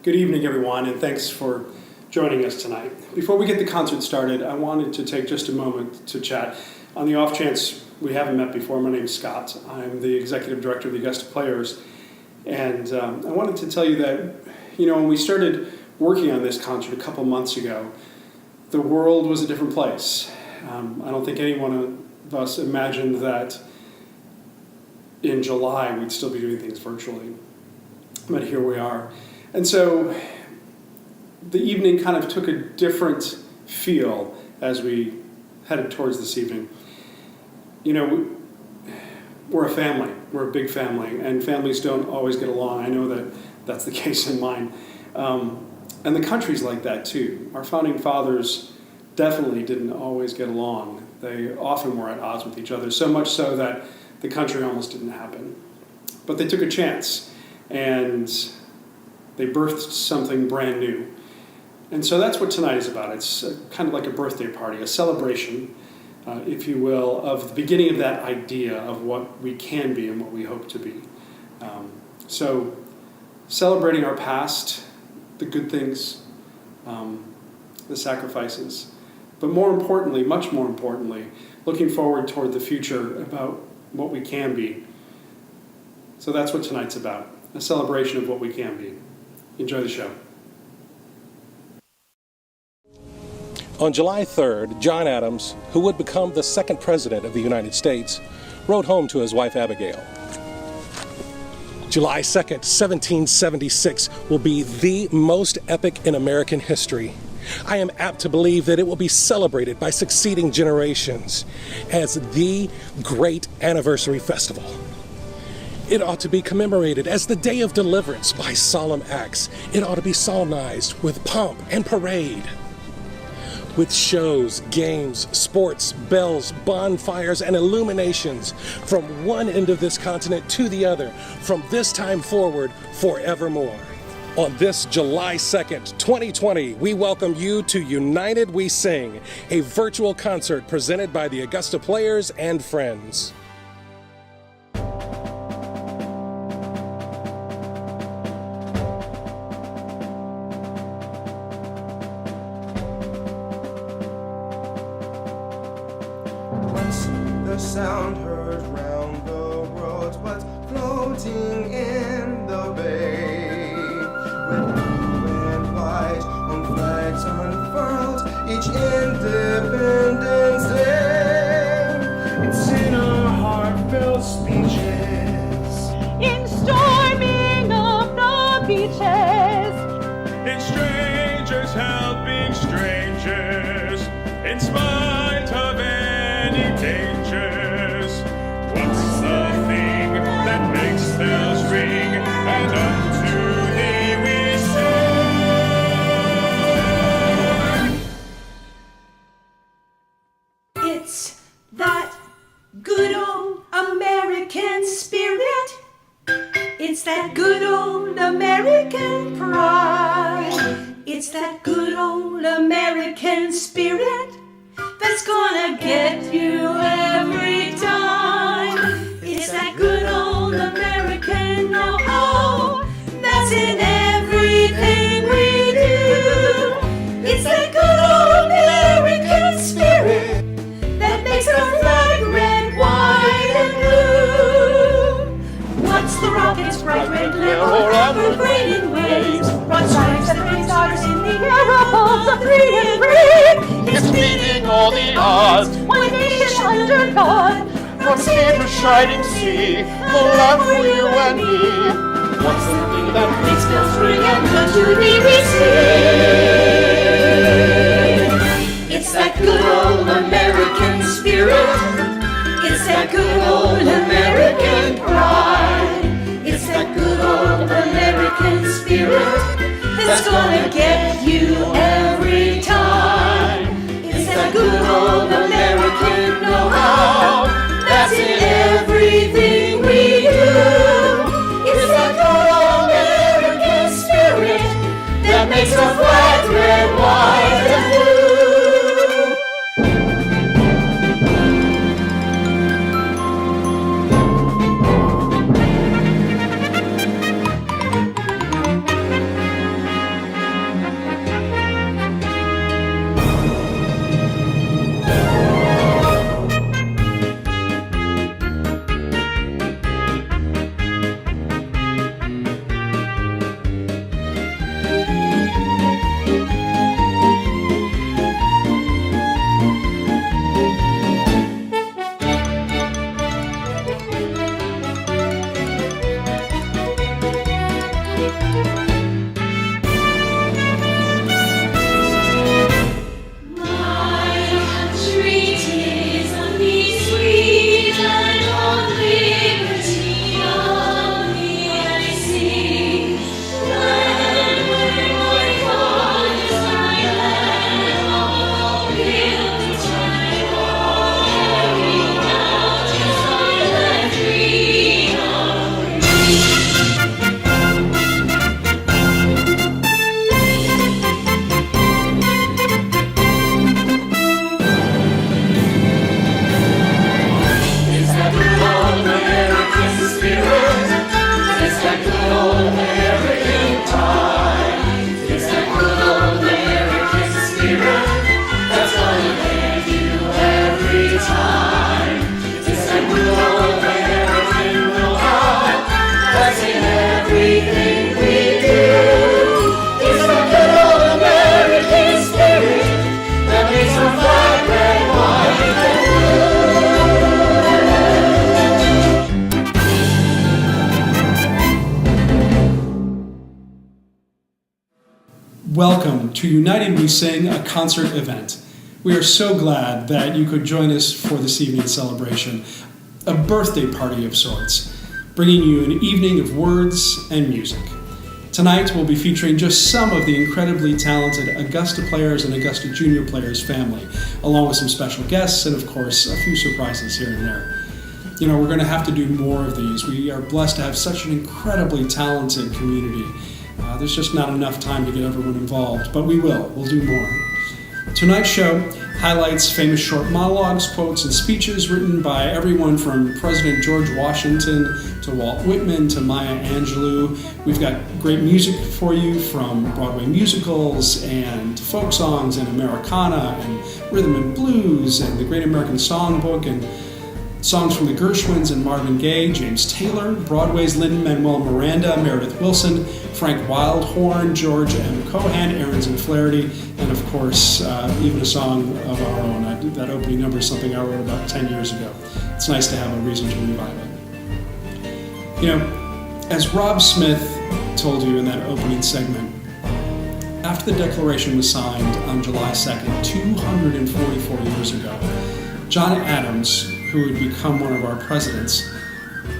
Good evening, everyone, and thanks for joining us tonight. Before we get the concert started, I wanted to take just a moment to chat. On the off chance we haven't met before, my name is Scott. I'm the executive director of the Augusta Players, and I wanted to tell you that, when we started working on this concert a couple months ago, the world was a different place. I don't think any one of us imagined that in July we'd still be doing things virtually, but here we are. And so the evening kind of took a different feel as we headed towards this evening. We're a family. We're a big family, and families don't always get along. I know that that's the case in mine. And the country's like that too. Our founding fathers definitely didn't always get along. They often were at odds with each other, so much so that the country almost didn't happen. But they took a chance, and they birthed something brand new. And so that's what tonight is about. It's kind of like a birthday party, a celebration, if you will, of the beginning of that idea of what we can be and what we hope to be. So celebrating our past, the good things, the sacrifices, but more importantly, much more importantly, looking forward toward the future about what we can be. So that's what tonight's about, a celebration of what we can be. Enjoy the show. On July 3rd, John Adams, who would become the second president of the United States, wrote home to his wife Abigail. July 2nd, 1776 will be the most epic in American history. I am apt to believe that it will be celebrated by succeeding generations as the great anniversary festival. It ought to be commemorated as the Day of Deliverance by solemn acts. It ought to be solemnized with pomp and parade, with shows, games, sports, bells, bonfires, and illuminations from one end of this continent to the other, from this time forward, forevermore. On this July 2nd, 2020, we welcome you to United We Sing, a virtual concert presented by the Augusta Players and friends. The sound heard round the world, but floating in the bay, red, blue, and white on flags unfurled each Independence Day. It's in our heartfelt speeches, in storming of the beaches, in strangers helping strangers, in spite of any dangers. What's the thing that makes bells ring, and unto thee we sing? it's that good old American spirit. It's that good old American pride. It's that good old American spirit that's gonna get you every time. It's that good old American know-how that's in everything we do. It's that good old American spirit that makes our flag red, white, and blue. What's the rocket's bright red glare or ever-braiding waves? Broad stripes and rain stars in the air above the free and brave. It's beating all the odds, One nation under God, from sea to shining sea, the land for you and me. What's the thing that makes bells ring and unto thee we sing? It's that good old American spirit. It's that good old American pride. It's that good old American spirit that's gonna get you every time. It's that good old American know-how that's in everything we do. It's that good old American spirit that makes our flag red, white, and blue. welcome to United We Sing, a concert event. We are so glad that you could join us for this evening's celebration, a birthday party of sorts, bringing you an evening of words and music. Tonight we'll be featuring just some of the incredibly talented Augusta Players and Augusta Junior Players family, along with some special guests and, of course, a few surprises here and there. You know, we're going to have to do more of these. We are blessed to have such an incredibly talented community. There's just not enough time to get everyone involved, but we will. We'll do more. Tonight's show highlights famous short monologues, quotes, and speeches written by everyone from President George Washington to Walt Whitman to Maya Angelou. We've got great music for you from Broadway musicals and folk songs and Americana and rhythm and blues and the Great American Songbook and songs from the Gershwins and Marvin Gaye, James Taylor, Broadway's Lin-Manuel Miranda, Meredith Willson, Frank Wildhorn, George M. Cohan, Ahrens and Flaherty, and of course, even a song of our own. That opening number is something I wrote about 10 years ago. It's nice to have a reason to revive it. You know, as Rob Smith told you in that opening segment, after the Declaration was signed on July 2nd, 244 years ago, John Adams, who would become one of our presidents,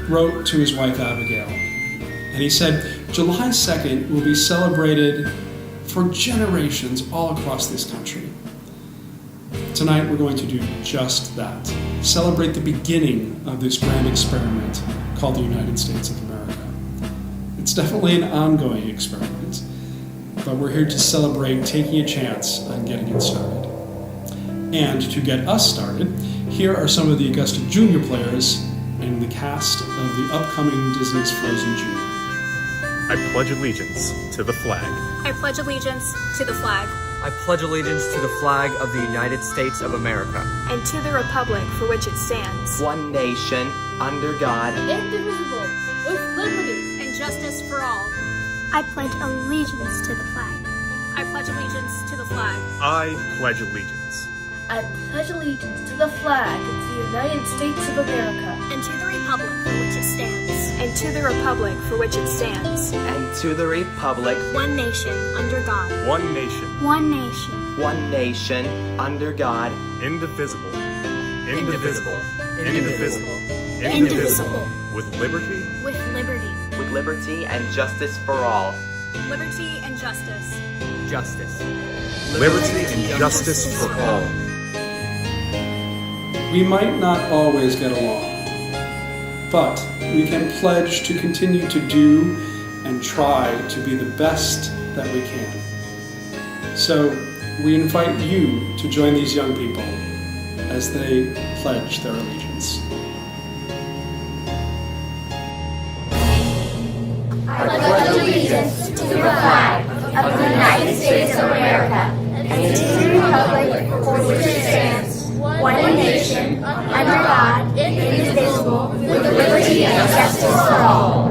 wrote to his wife Abigail. And he said, July 2nd will be celebrated for generations all across this country. Tonight we're going to do just that. Celebrate the beginning of this grand experiment called the United States of America. It's definitely an ongoing experiment, but we're here to celebrate taking a chance on getting it started. And to get us started, here are some of the Augusta Junior Players and the cast of the upcoming Disney's Frozen Junior. I pledge allegiance to the flag. I pledge allegiance to the flag. I pledge allegiance to the flag of the United States of America and to the republic for which it stands, one nation, under God, indivisible, with liberty and justice for all. I pledge allegiance to the flag. I pledge allegiance to the flag. I pledge allegiance. I pledge allegiance to the flag of the United States of America and to the republic for which it stands, and to the republic for which it stands, and to the republic, one nation, under God, One nation, one nation, one nation, under God, indivisible, indivisible, indivisible, indivisible, with liberty with liberty and justice for all. liberty and justice. justice. liberty and justice for all. We might not always get along, but we can pledge to continue to do and try to be the best that we can. So we invite you to join these young people as they pledge their allegiance. I pledge allegiance to the flag of the United States of America and to the republic for which it stands, one nation, under God, indivisible, with liberty and justice for all.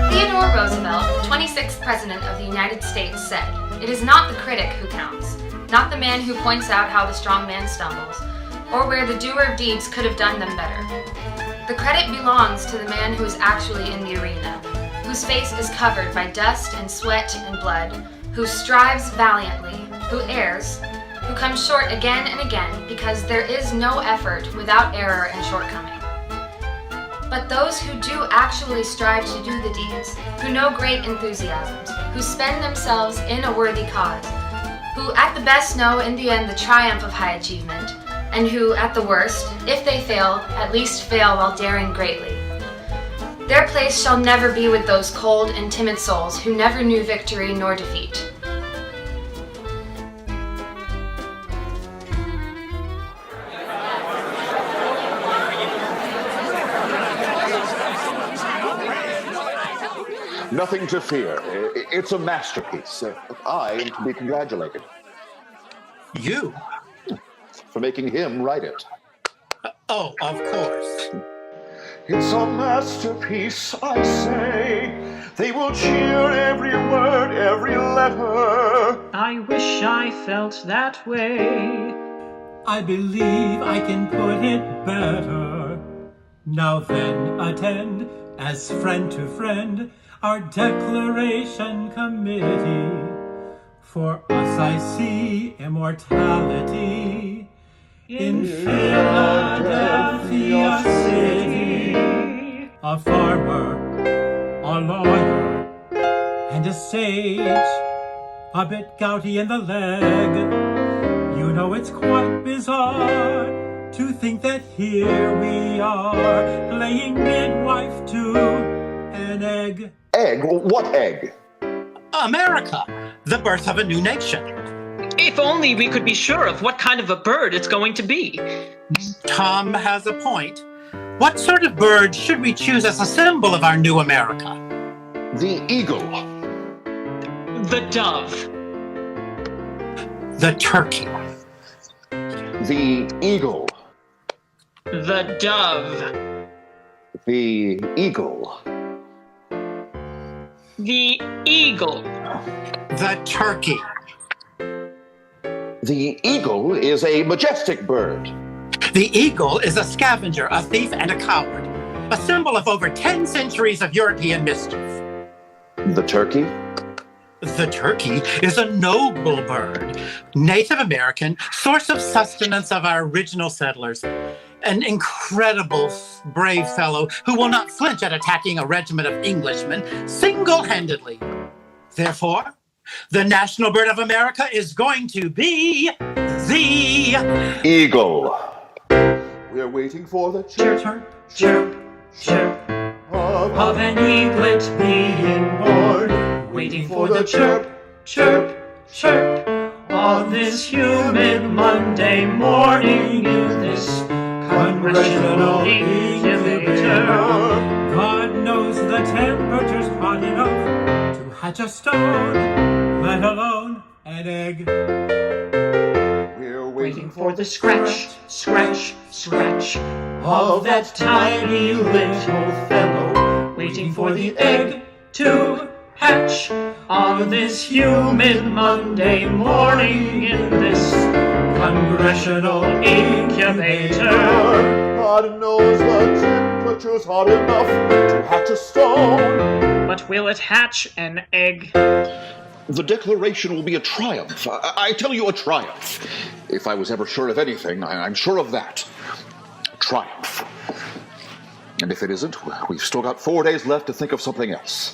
Theodore Roosevelt, the 26th President of the United States, said, "It is not the critic who counts, not the man who points out how the strong man stumbles, or where the doer of deeds could have done them better. The credit belongs to the man who is actually in the arena, whose face is covered by dust and sweat and blood, who strives valiantly, who errs, who comes short again and again, because there is no effort without error and shortcoming. But those who do actually strive to do the deeds, who know great enthusiasms, who spend themselves in a worthy cause, who at the best know in the end the triumph of high achievement, and who, at the worst, if they fail, at least fail while daring greatly. Their place shall never be with those cold and timid souls who never knew victory nor defeat." Nothing to fear. It's a masterpiece. I am to be congratulated. You? For making him write it. Oh, of course. It's a masterpiece, I say. They will cheer every word, every letter. I wish I felt that way. I believe I can put it better. Now then, attend, as friend to friend, our Declaration Committee. For us I see immortality in Philadelphia City. A farmer, a lawyer, and a sage, a bit gouty in the leg. You know it's quite bizarre to think that here we are, playing midwife to an egg. Egg? What egg? America, the birth of a new nation. If only we could be sure of what kind of a bird it's going to be. Tom has a point. What sort of bird should we choose as a symbol of our new America? The eagle. The dove. The turkey. The eagle. The dove. The eagle. The eagle. The turkey. The eagle is a majestic bird. The eagle is a scavenger, a thief, and a coward. A symbol of over 10 centuries of European mischief. The turkey? The turkey is a noble bird, Native American, source of sustenance of our original settlers. An incredible, brave fellow who will not flinch at attacking a regiment of Englishmen single-handedly. Therefore, the national bird of America is going to be the eagle. We're waiting for the chirp, chirp, chirp of an eaglet being born. Waiting for the chirp, chirp, chirp on this humid Monday morning in this congressional incubator. God knows the temperature's hot enough to hatch a stone, let alone an egg. We're waiting for the scratch, scratch, scratch of that tiny little fellow. Waiting for the egg to hatch on this humid Monday morning in this congressional incubator. God knows the temperature's hot enough to hatch a stone. But will it hatch an egg? The Declaration will be a triumph. I tell you, a triumph. If I was ever sure of anything, I'm sure of that. Triumph. And if it isn't, we've still got 4 days left to think of something else.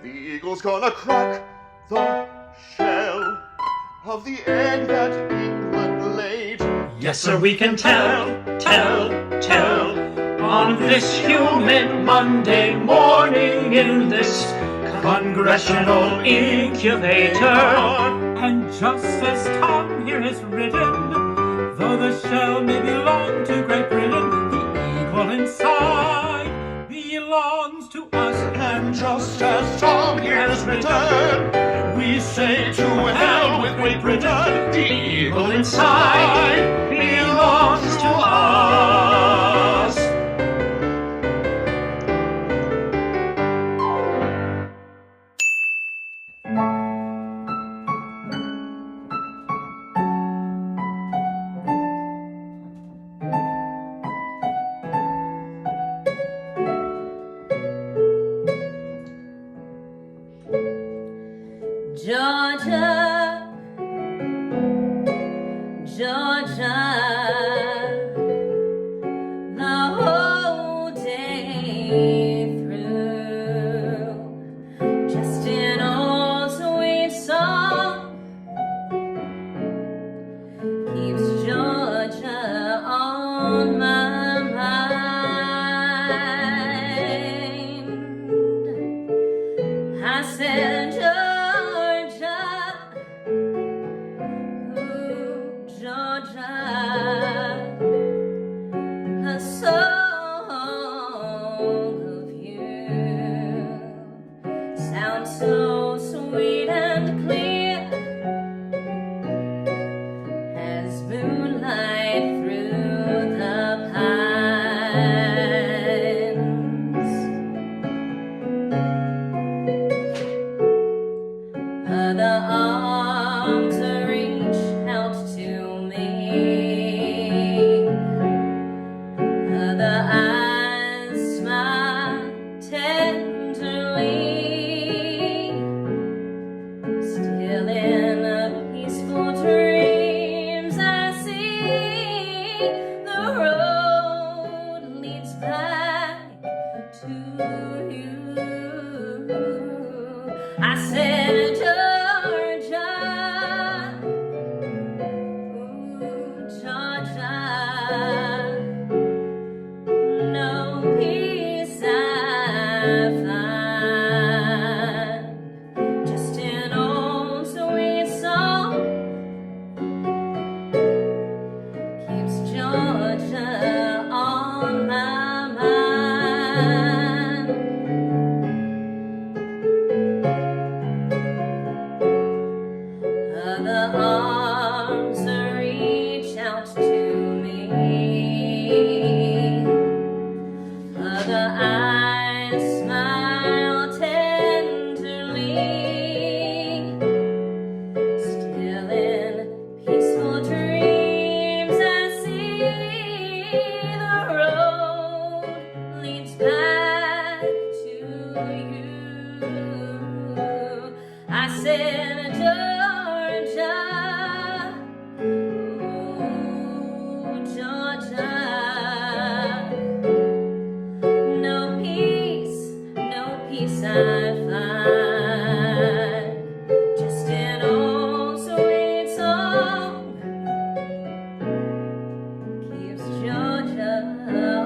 The eagle's gonna crack the shell of the egg that England laid. Yes, sir, we can tell on this humid Monday morning in this congressional incubator. And just as Tom here has written, though the shell may belong to Great Britain, the eagle inside belongs to us. And just as Tom here has written, we say to hell with Great Britain, the eagle inside belongs to us. Georgia, Georgia, I said, Georgia, ooh, Georgia. No peace I find, just an old sweet song keeps Georgia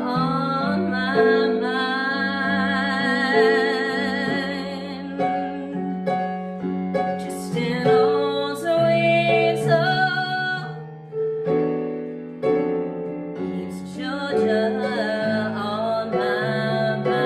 on my mind. Just an old sweet song keeps Georgia on my mind.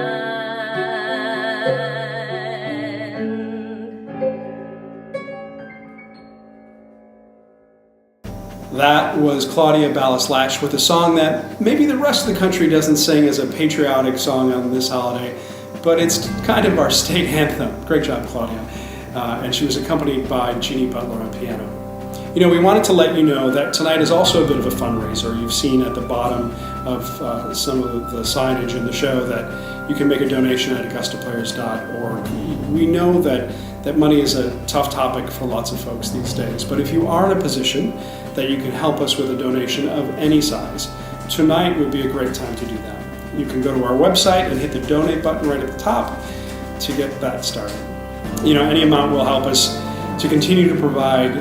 That was Claudia Ballas-Latch with a song that maybe the rest of the country doesn't sing as a patriotic song on this holiday, but it's kind of our state anthem. Great job, Claudia. And she was accompanied by Jeannie Butler on piano. You know, we wanted to let you know that tonight is also a bit of a fundraiser. You've seen at the bottom of some of the signage in the show that you can make a donation at augustaplayers.org. We know that money is a tough topic for lots of folks these days, but if you are in a position that you can help us with a donation of any size, tonight would be a great time to do that. You can go to our website and hit the donate button right at the top to get that started. You know, any amount will help us to continue to provide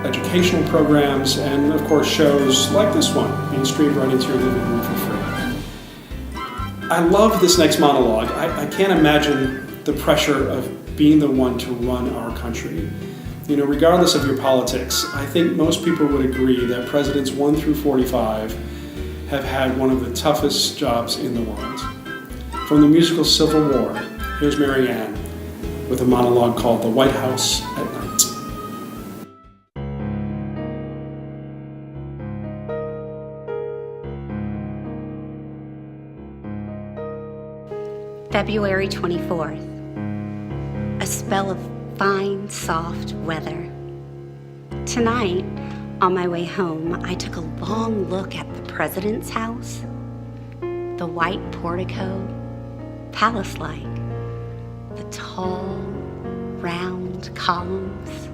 educational programs and, of course, shows like this one being streamed right into your living room for free. I love this next monologue. I can't imagine the pressure of being the one to run our country. You know, regardless of your politics, I think most people would agree that presidents 1 through 45 have had one of the toughest jobs in the world. From the musical Civil War, here's Mary Ann with a monologue called The White House at Night. February 24th. A spell of fine, soft weather. Tonight, on my way home, I took a long look at the president's house. The white portico, palace-like. The tall, round columns.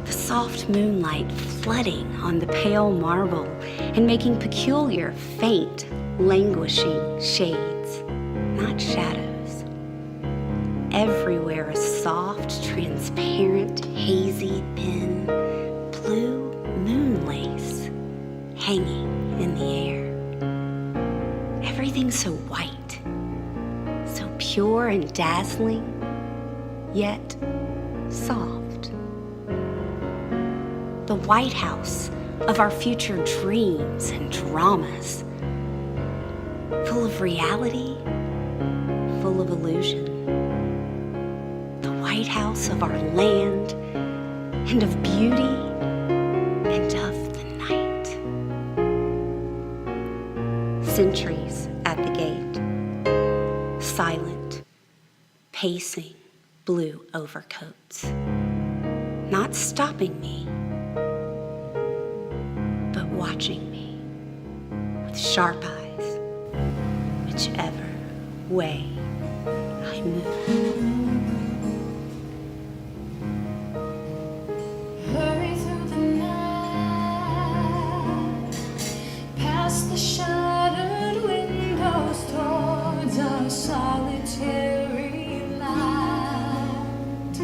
The soft moonlight flooding on the pale marble and making peculiar, faint, languishing shades, not shadows. Everywhere a soft, transparent, hazy, thin, blue moon lace hanging in the air. Everything so white, so pure and dazzling, yet soft. The White House of our future dreams and dramas, full of reality, full of illusion. White House of our land and of beauty and of the night. Sentries at the gate, silent, pacing blue overcoats, not stopping me, but watching me with sharp eyes, whichever way I move. Hurry through the night, past the shuttered windows towards our solitary light,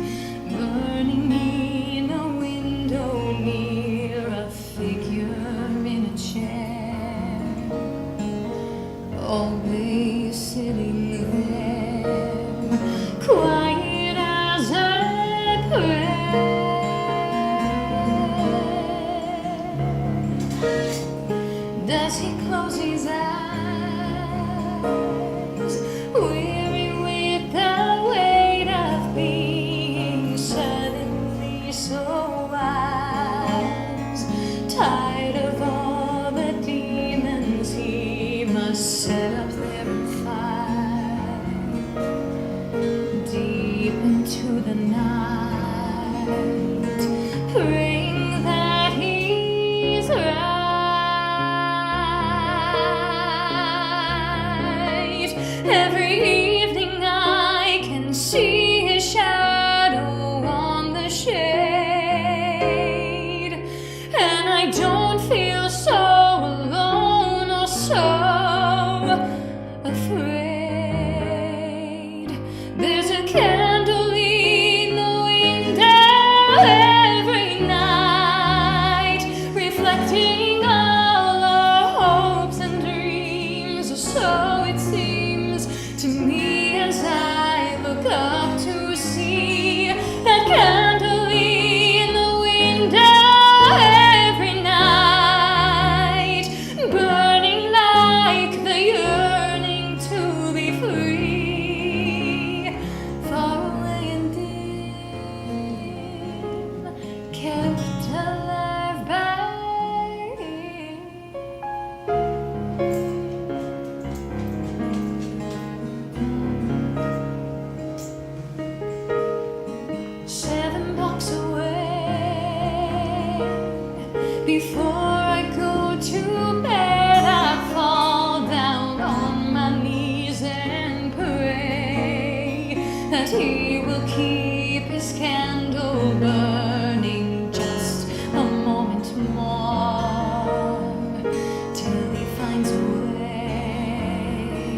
burning in a window near a figure in a chair, always sitting there, quiet as a prayer. Does he close his eyes, weary with the weight of being suddenly so wise, tired of all the demons he must set up there and fight, deep into the night, praying that he's right. Every evening I can that he will keep his candle burning just a moment more till he finds a way.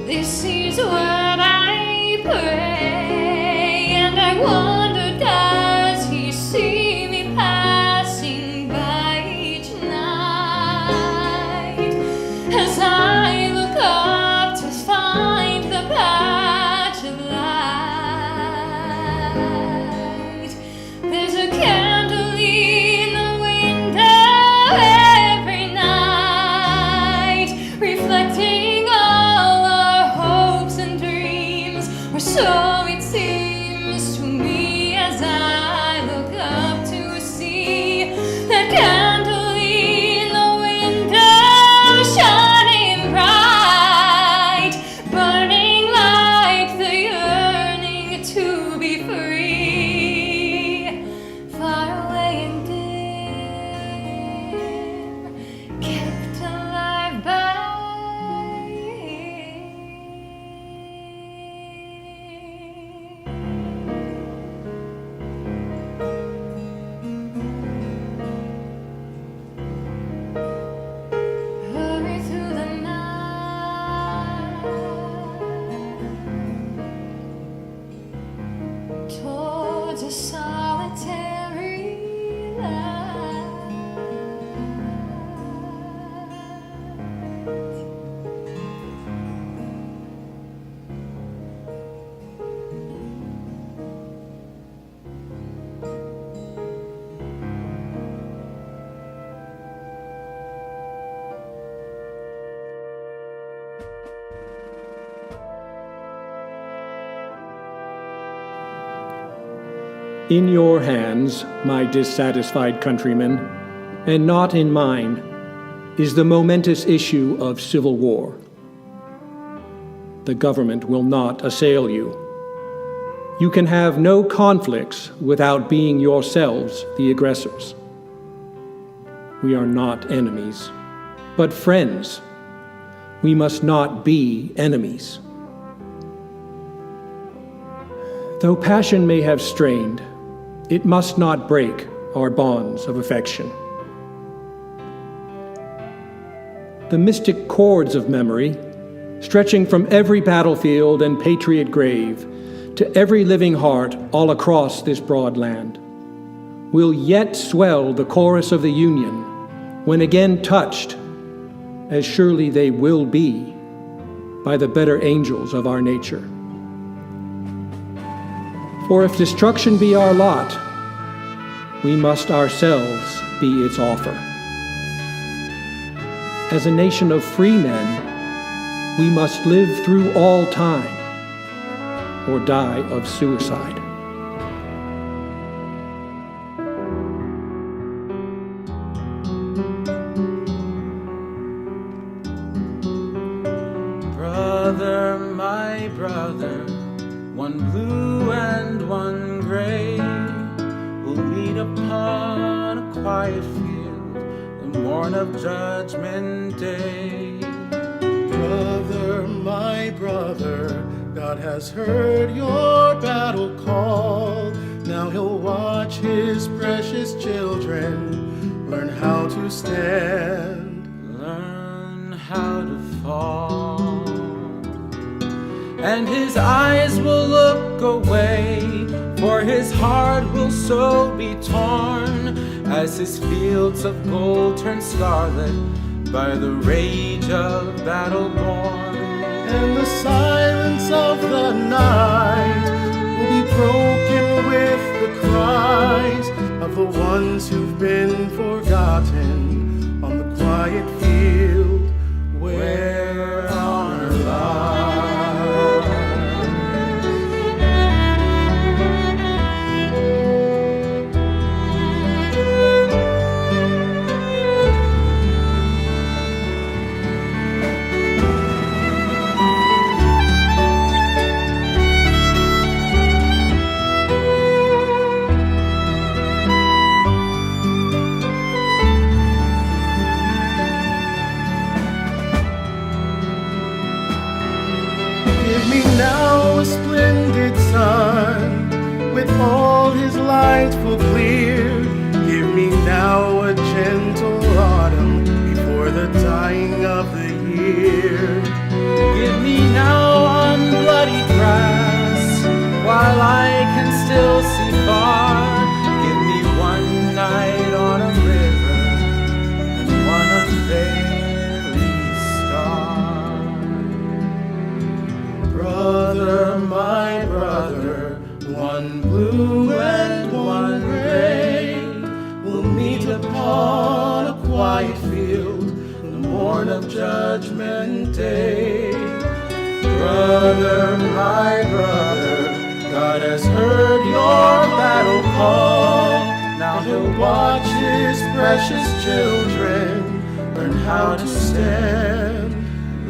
This is what I pray, and I wonder, does he see me passing by each night as I look up to find the patch of light? There's a candle in the window every night, reflecting all our hopes and dreams, or so it seems to me as I look up to see that candle in the window shining bright, burning like the yearning to be free, far away and dim, kept alive by hurry through the night towards a solitary light. In your hands, my dissatisfied countrymen, and not in mine, is the momentous issue of civil war. The government will not assail you. You can have no conflicts without being yourselves the aggressors. We are not enemies, but friends. We must not be enemies. Though passion may have strained, it must not break our bonds of affection. The mystic cords of memory, stretching from every battlefield and patriot grave to every living heart all across this broad land, will yet swell the chorus of the Union when again touched, as surely they will be, by the better angels of our nature. For if destruction be our lot, we must ourselves be its author. As a nation of free men, we must live through all time or die of suicide. Brother, my brother, one blue and one gray, will meet upon a quiet field the morn of Judgment Day. Brother, my brother, God has heard your battle call. Now he'll watch his precious children learn how to stand, learn how to fall. And his eyes will look away, for his heart will so be torn, as his fields of gold turn scarlet by the rage of battle born. And the silence of the night will be broken with the cries of the ones who've been forgotten on the quiet field where honor lies. Give me now now a splendid sun, with all his light full clear. Give me now a gentle autumn before the dying of the year. Give me now unbloody grass while I can still see far. Give me one night on a river and one unveiling star. Brother, my brother, one blue and one gray, we'll meet upon a quiet field the morn of Judgment Day. Brother, my brother, God has heard your battle call. Now he'll watch his precious children learn how to stand,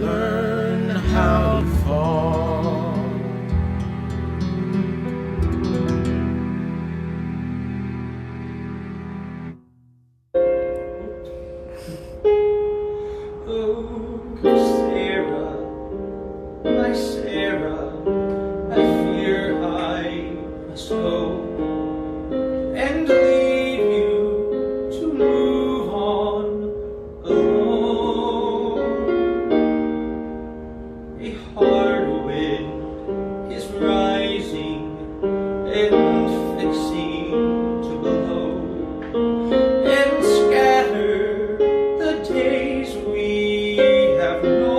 learn how to fall. My Sarah, I fear I must go and leave you to move on alone. A hard wind is rising and fixing to blow and scatter the days we have known.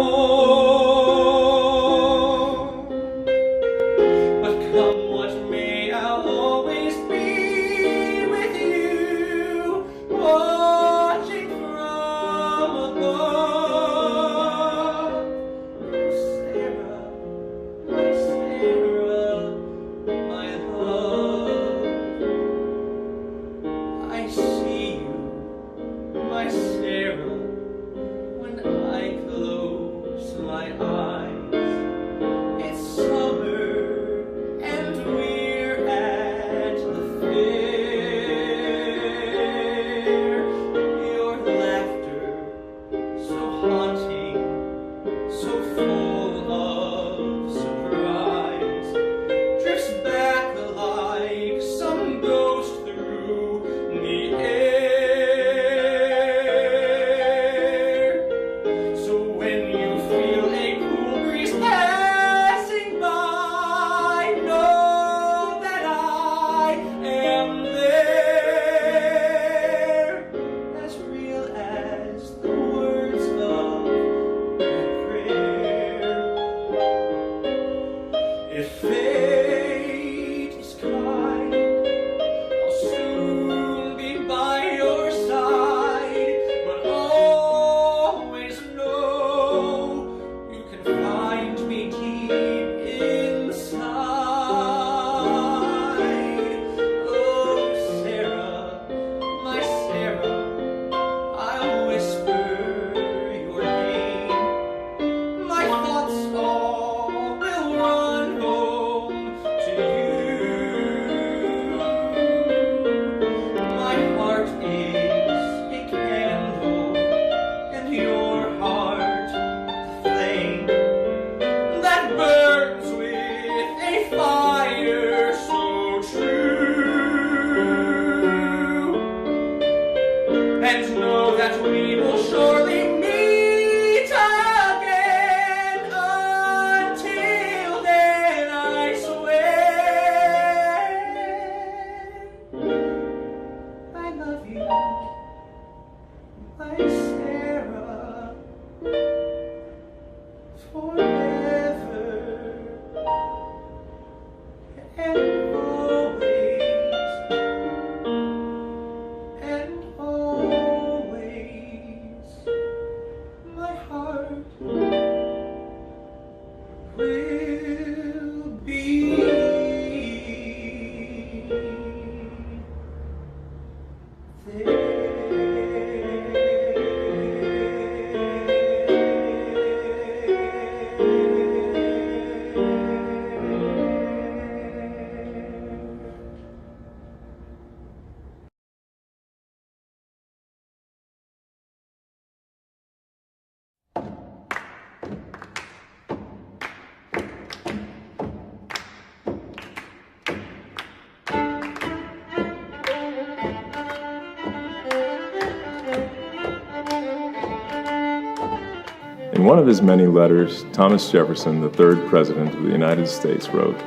one of his many letters, Thomas Jefferson, the third president of the United States, wrote,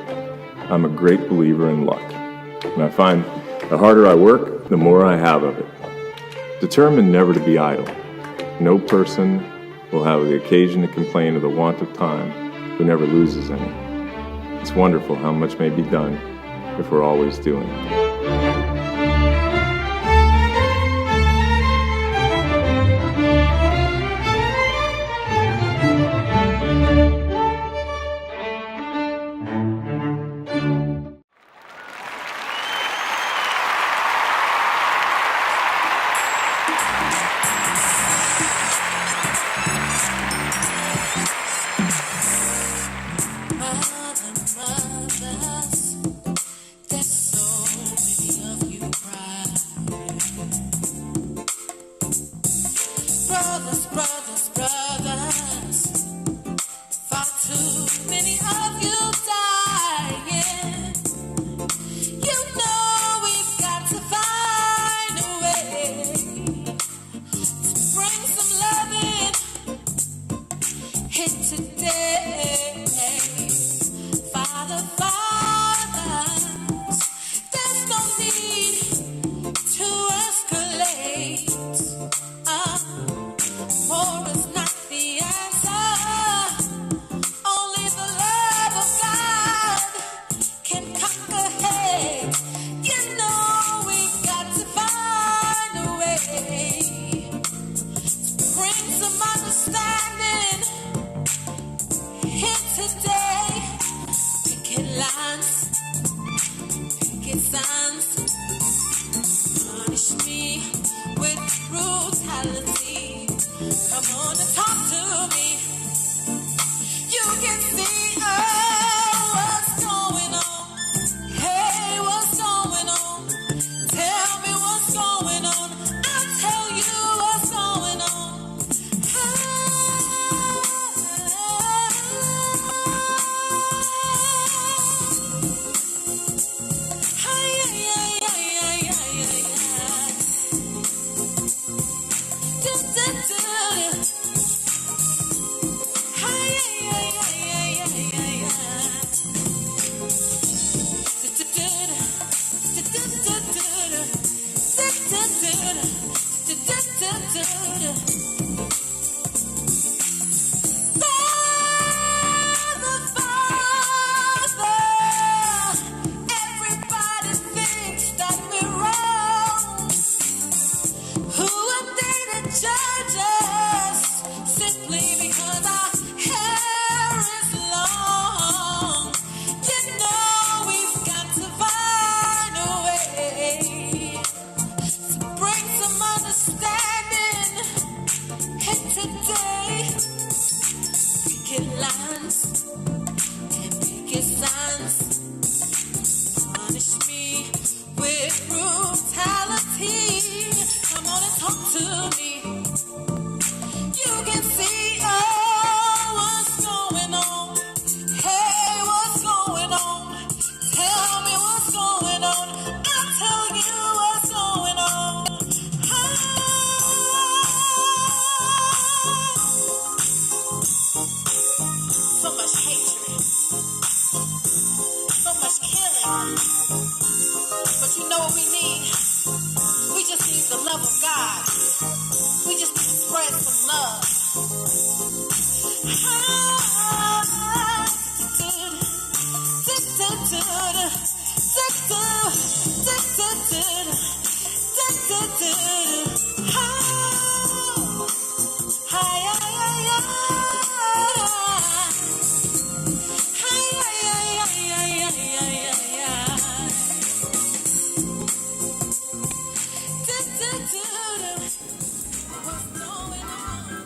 "I'm a great believer in luck, and I find the harder I work, the more I have of it. Determined never to be idle. No person will have the occasion to complain of the want of time who never loses any. It's wonderful how much may be done if we're always doing."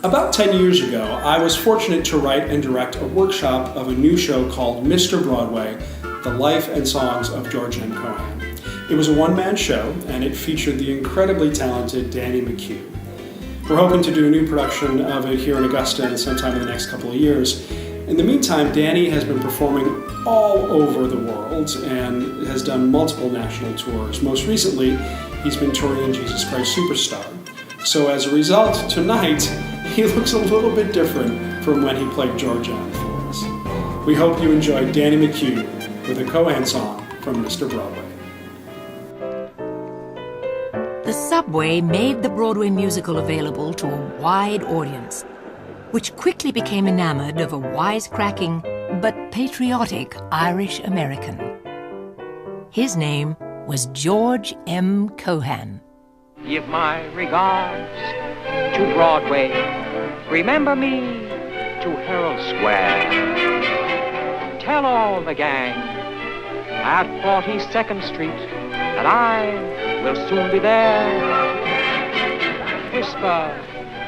About 10 years ago, I was fortunate to write and direct a workshop of a new show called Mr. Broadway, The Life and Songs of George M. Cohan. It was a one-man show, and it featured the incredibly talented Danny McHugh. We're hoping to do a new production of it here in Augusta sometime in the next couple of years. In the meantime, Danny has been performing all over the world and has done multiple national tours. Most recently, he's been touring in Jesus Christ Superstar. So as a result, tonight, he looks a little bit different from when he played George M for us. We hope you enjoyed Danny McHugh with a Cohan song from Mr. Broadway. The subway made the Broadway musical available to a wide audience, which quickly became enamored of a wisecracking but patriotic Irish American. His name was George M. Cohan. Give my regards to Broadway. Remember me to Herald Square. Tell all the gang at 42nd Street that I will soon be there. Whisper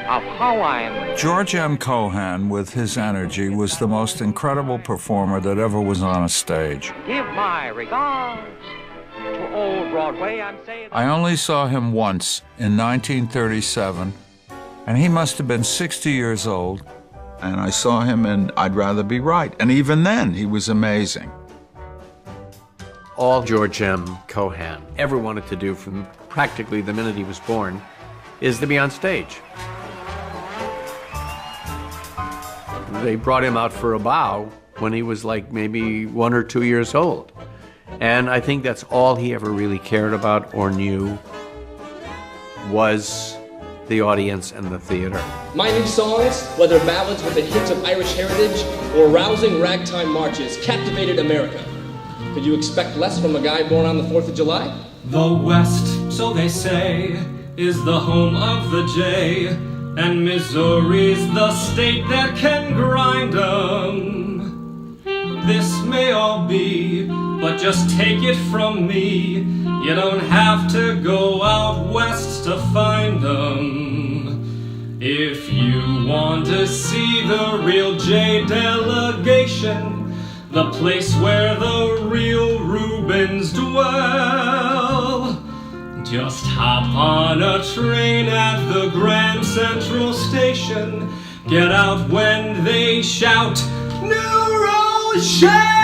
of how I'm... George M. Cohan, with his energy, was the most incredible performer that ever was on a stage. Give my regards to old Broadway. I'm saying... I only saw him once in 1937, and he must have been 60 years old. And I saw him in I'd Rather Be Right, and even then, he was amazing. All George M. Cohan ever wanted to do from practically the minute he was born is to be on stage. They brought him out for a bow when he was like maybe 1 or 2 years old. And I think that's all he ever really cared about or knew was the audience and the theater. My new songs, whether ballads with the hits of Irish heritage or rousing ragtime marches, captivated America. Could you expect less from a guy born on the 4th of July? The West, so they say, is the home of the J, and Missouri's the state that can grind 'em. This may all be, but just take it from me, you don't have to go out west to find 'em. If you want to see the real J delegation, the place where the real Rubens dwell, just hop on a train at the Grand Central Station. Get out when they shout, New Rochelle!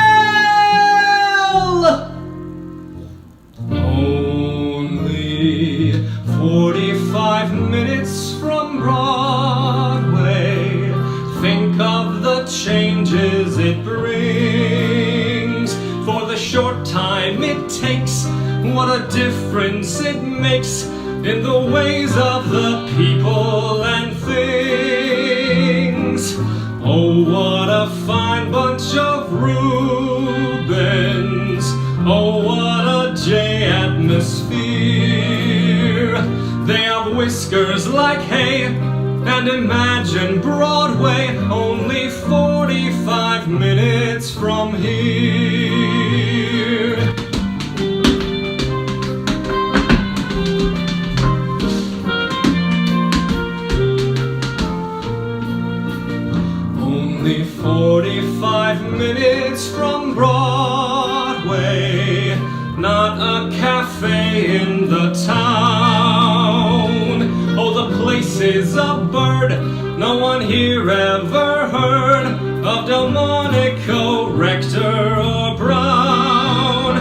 Only 45 minutes from Broadway. Think of the changes it brings. For the short time it takes, what a difference it makes in the ways of the people and things. Oh, what a fine bunch of Rubens. Oh, what a J atmosphere. They have whiskers like hay, and imagine Broadway only 45 minutes from here. Only 45 minutes from Broadway, not a cafe in the town. Oh, the place is a bird, no one here ever heard of Delmonico, Rector, or Brown.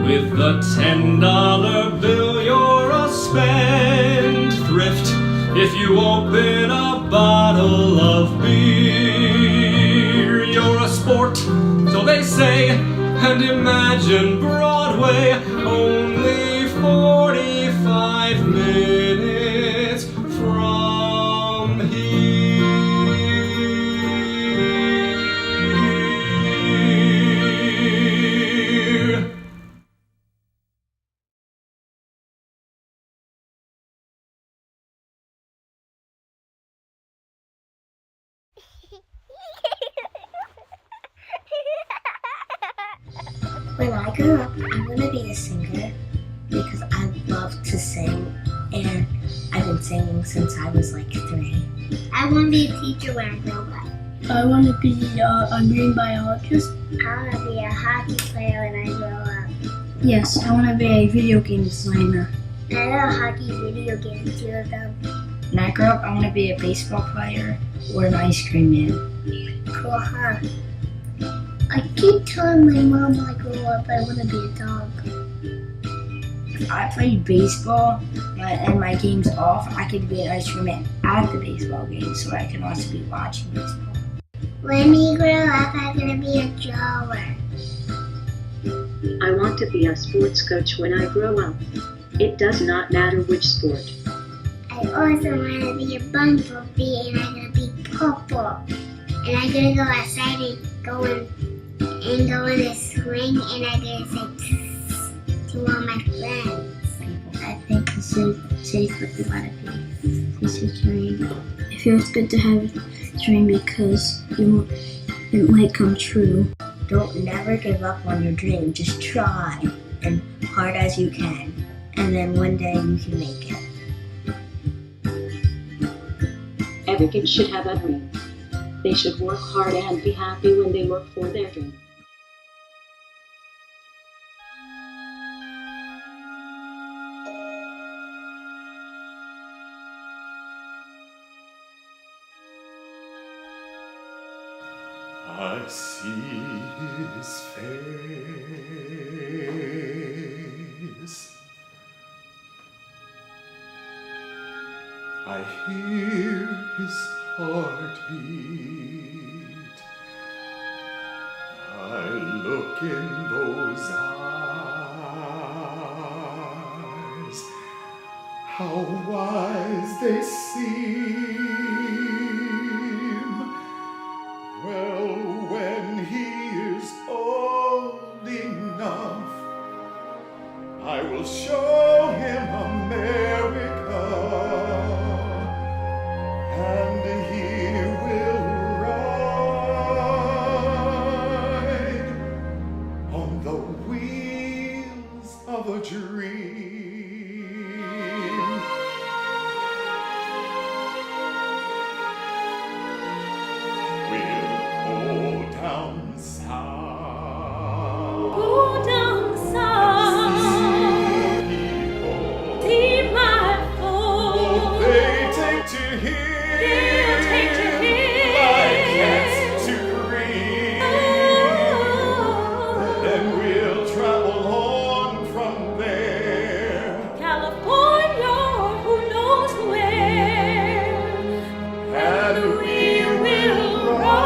With the $10 bill, you're a spendthrift if you open a bottle of beer. You're a sport, so they say, and imagine Broadway only 45 minutes from here. When I grow up, I'm going to be a singer because I love to sing, and I've been singing since I was like 3. I want to be a teacher when I grow up. I want to be a marine biologist. I want to be a hockey player when I grow up. Yes, I want to be a video game designer. I love hockey video games, 2 of them. When I grow up, I want to be a baseball player or an ice cream man. Cool, huh? I keep telling my mom when I grow up I want to be a dog. If I played baseball and my game's off, I could be an ice cream man at the baseball game so I can also be watching baseball. When we grow up, I'm gonna be a drawer. I want to be a sports coach when I grow up. It does not matter which sport. I also want to be a bumblebee, and I'm gonna be purple. And I'm gonna go outside and go in a swing, and I'm gonna say tss to all my friends. I think you should say what you want to be. You should dream. It feels good to have a dream because it might come true. Don't never give up on your dream. Just try and hard as you can. And then one day you can make it. Every kid should have a dream. They should work hard and be happy when they work for their dream. I see his face. I hear his heartbeat. I look in those eyes. How wise they seem. Well, when he is old enough, I will show him America, and he will ride on the wheels of a dream. Go down south, see my folk. They take to hear like cats to green. Then we'll travel on from there. California, who knows where, And we will ride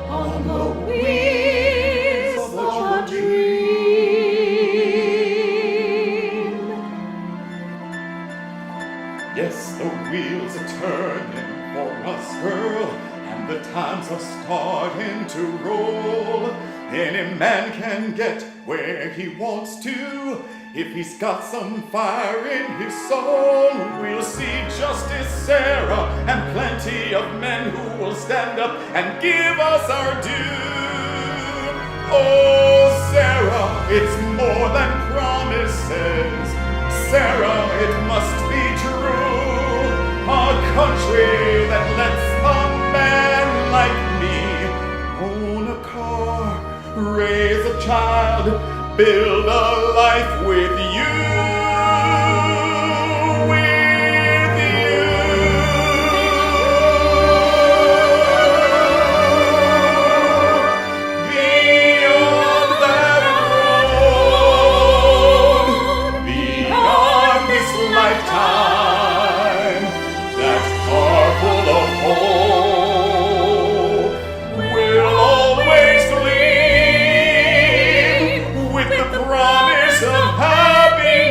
on the wheels of a dream. Yes, the wheels are turning for us, girl, and the times are starting to roll. Any man can get where he wants to if he's got some fire in his soul. We'll see Justice Sarah and plenty of men who will stand up and give us our due. Oh, Sarah, it's more than promises. Sarah, it must be true. A country that lets a man like me own a car, raise a child, build a life with you. With you. Beyond that road, beyond this lifetime, that car full of hope will always gleam with the promise of happiness.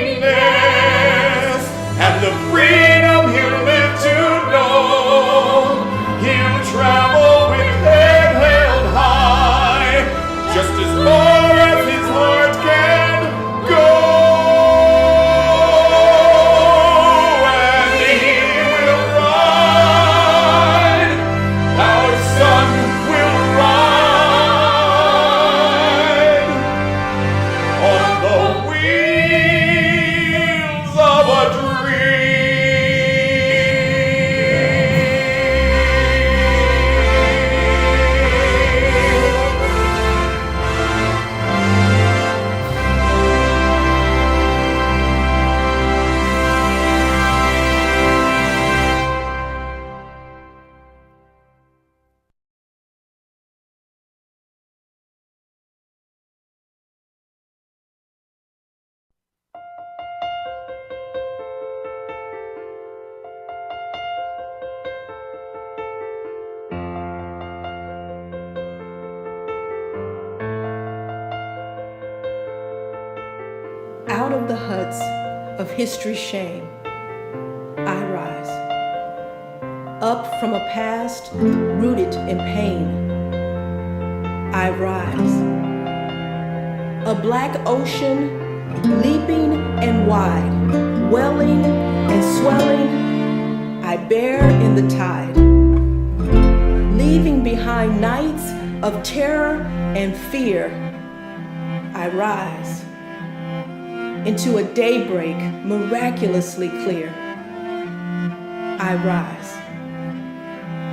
out of the huts of history's shame, I rise. Up from a past rooted in pain, I rise. A black ocean, leaping and wide, welling and swelling, I bear in the tide, leaving behind nights of terror and fear. I rise into a daybreak miraculously clear. I rise,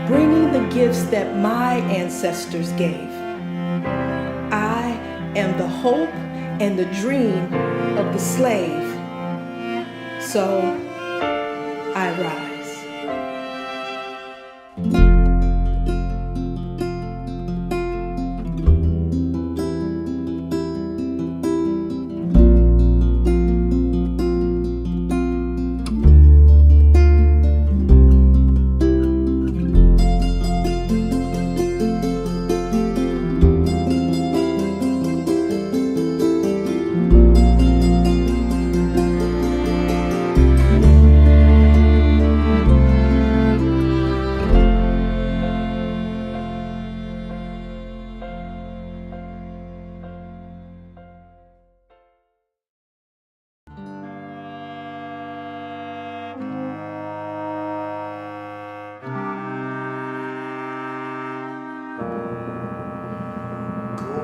bringing the gifts that my ancestors gave. I am the hope and the dream of the slave. So I rise.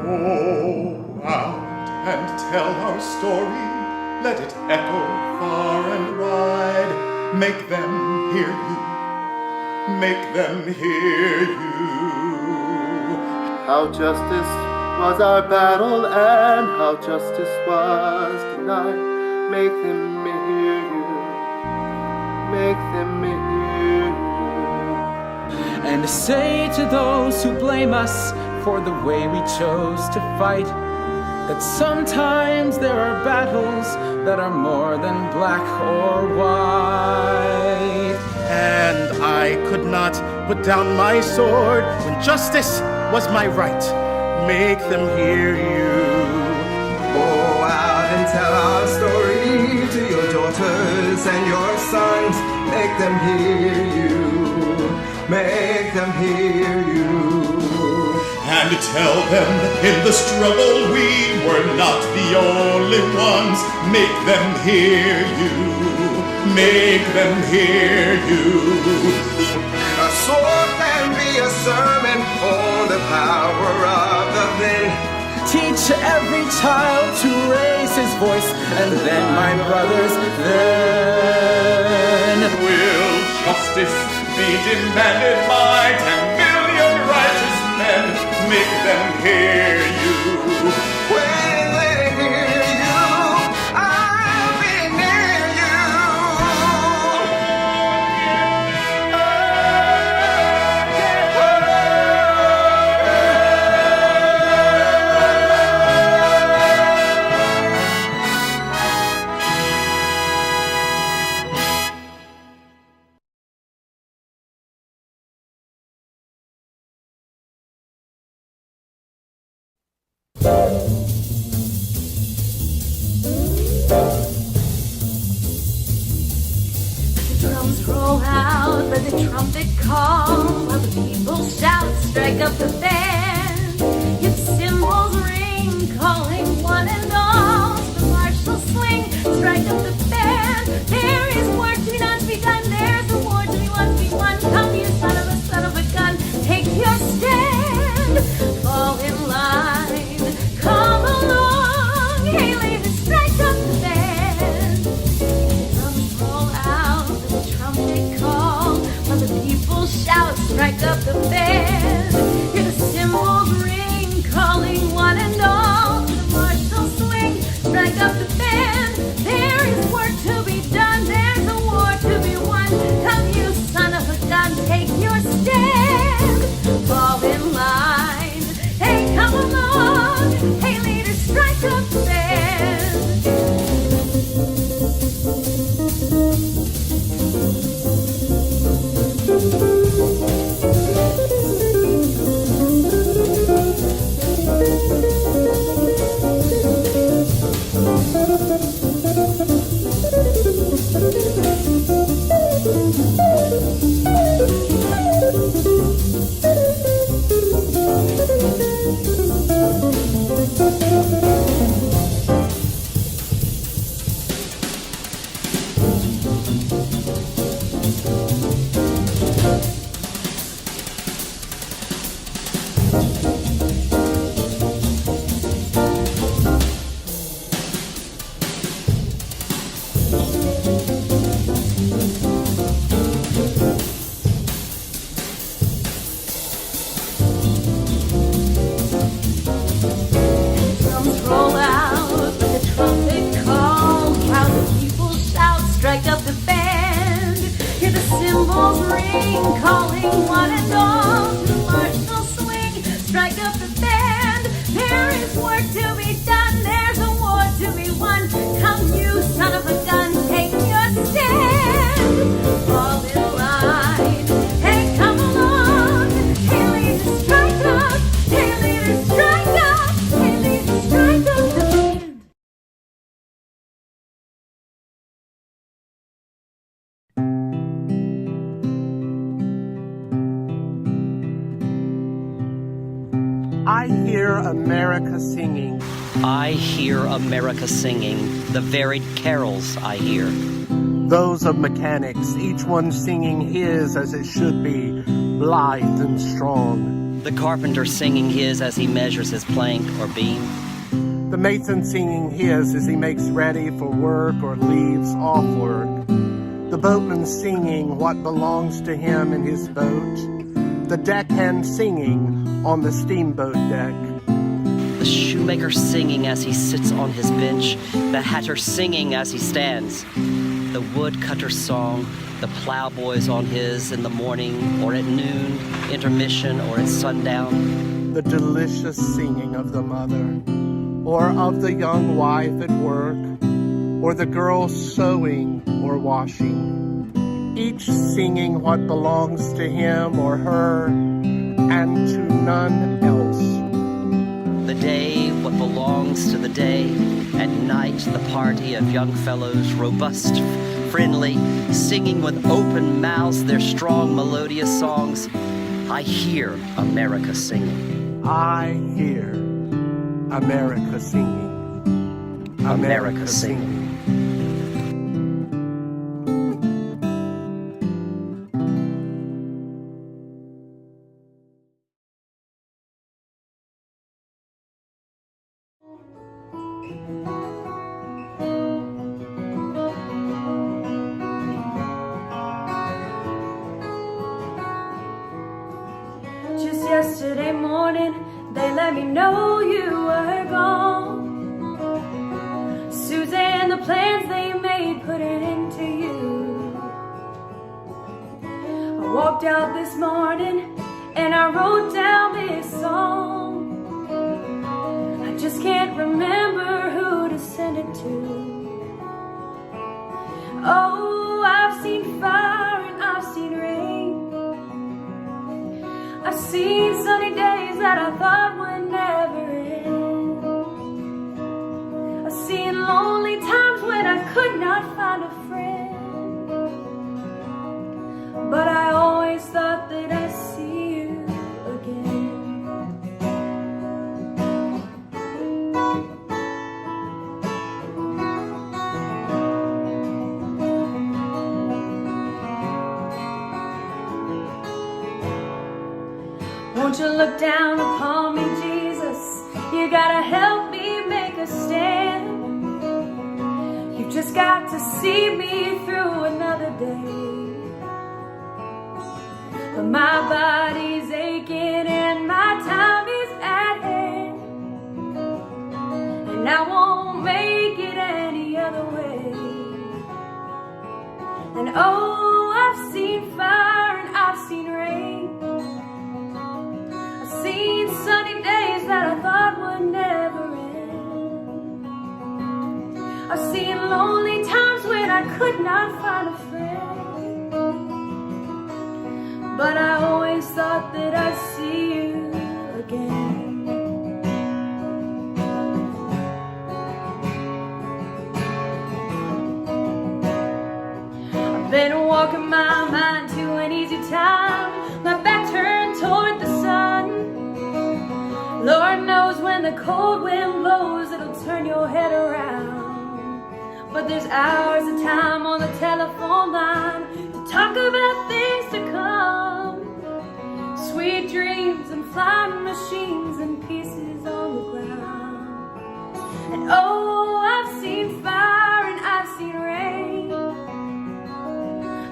Go out and tell our story, let it echo far and wide. Make them hear you, make them hear you. How justice was our battle and how justice was denied. Make them hear you, make them hear you. And say to those who blame us for the way we chose to fight, that sometimes there are battles that are more than black or white. And I could not put down my sword when justice was my right. Make them hear you. Go out and tell our story to your daughters and your sons. Make them hear you, make them hear you. And tell them in the struggle we were not the only ones. Make them hear you, make them hear you. A sword can be a sermon on the power of the pen. Teach every child to raise his voice, and then, my brothers, then will justice be demanded by 10 million righteous men. Make them hear you. When they hear you, I'll be near The drums roll out, but the trumpet call, while the people shout, strike up the band. Its cymbals ring, calling one and all. The marshals swing, strike up the band. There is work to be done, to be done. There's a war to be won, to be won. Come, you son of a gun, take your stand. Fall in line, come along. Hey, ladies, strike up the band. Drums roll out, the trumpet call, while the people shout, strike up the band. Hear the cymbals America singing. I hear America singing, the varied carols I hear. Those of mechanics, each one singing his as it should be, blithe and strong. The carpenter singing his as he measures his plank or beam. The mason singing his as he makes ready for work or leaves off work. The boatman singing what belongs to him in his boat. The deckhand singing on the steamboat deck. The shoemaker singing as he sits on his bench. The hatter singing as he stands. The woodcutter's song. The plowboy's on his in the morning or at noon, intermission or at sundown. The delicious singing of the mother, or of the young wife at work, or the girl sewing or washing, each singing what belongs to him or her, and to none else. The day, what belongs to the day. At night, the party of young fellows, robust, friendly, singing with open mouths their strong melodious songs. I hear America singing. I hear America singing. America singing. Just yesterday morning, they let me know you were gone. Suzanne, the plans they made put it into you. I walked out this morning and I wrote down this song. I just can't remember who to send it to. Oh, I've seen fire and I've seen rain. I've seen sunny days that I thought would never end. I've seen lonely times when I could not find a friend. But I always thought that I'd see you again. Won't you look down upon me, Jesus? You gotta help me make a stand. You just got to see me through another day. But my body's aching and my time is at hand. And I won't make it any other way. And oh, I've seen fire and I've seen rain. Seen sunny days that I thought would never end. I've seen lonely times when I could not find a friend. But I always thought that I'd see you again. I've been walking my mind to an easy time, my back turned toward the sun. Lord knows when the cold wind blows, it'll turn your head around. But there's hours of time on the telephone line to talk about things to come. Sweet dreams and flying machines and pieces on the ground. And oh, I've seen fire and I've seen rain.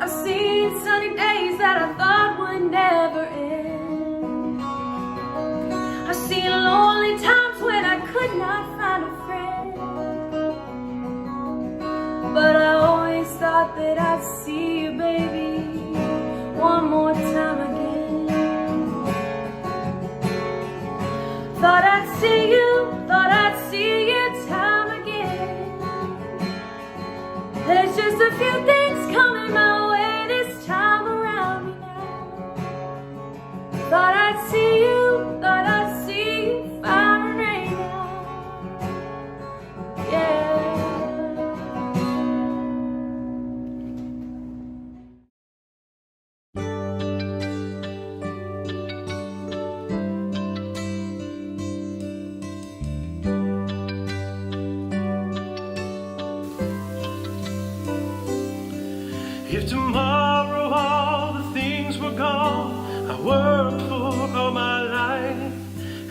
I've seen sunny days that I thought would never end. I've seen lonely times when I could not find a friend. But I always thought that I'd see you, baby, one more time again. Thought I'd see you time again. There's just a few things coming my way this time around me now. Thought I'd see you fire and rain now. Yeah. tomorrow all the things were gone I worked for all my life,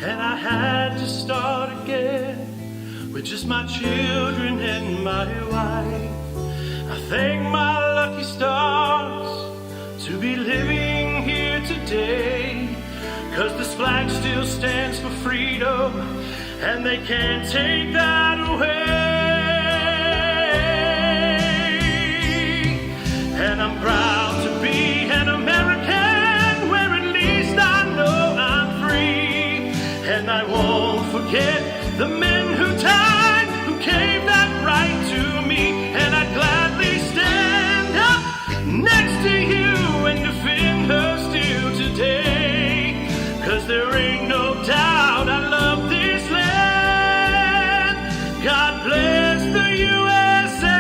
and I had to start again with just my children and my wife. I thank my lucky stars to be living here today, 'cause this flag still stands for freedom, and they can't take that away. And I'm proud to be an American, where at least I know I'm free. And I won't forget the men who died, who gave that right to me. And I'd gladly stand up next to you and defend her still today. 'Cause there ain't no doubt I love this land. God bless the USA.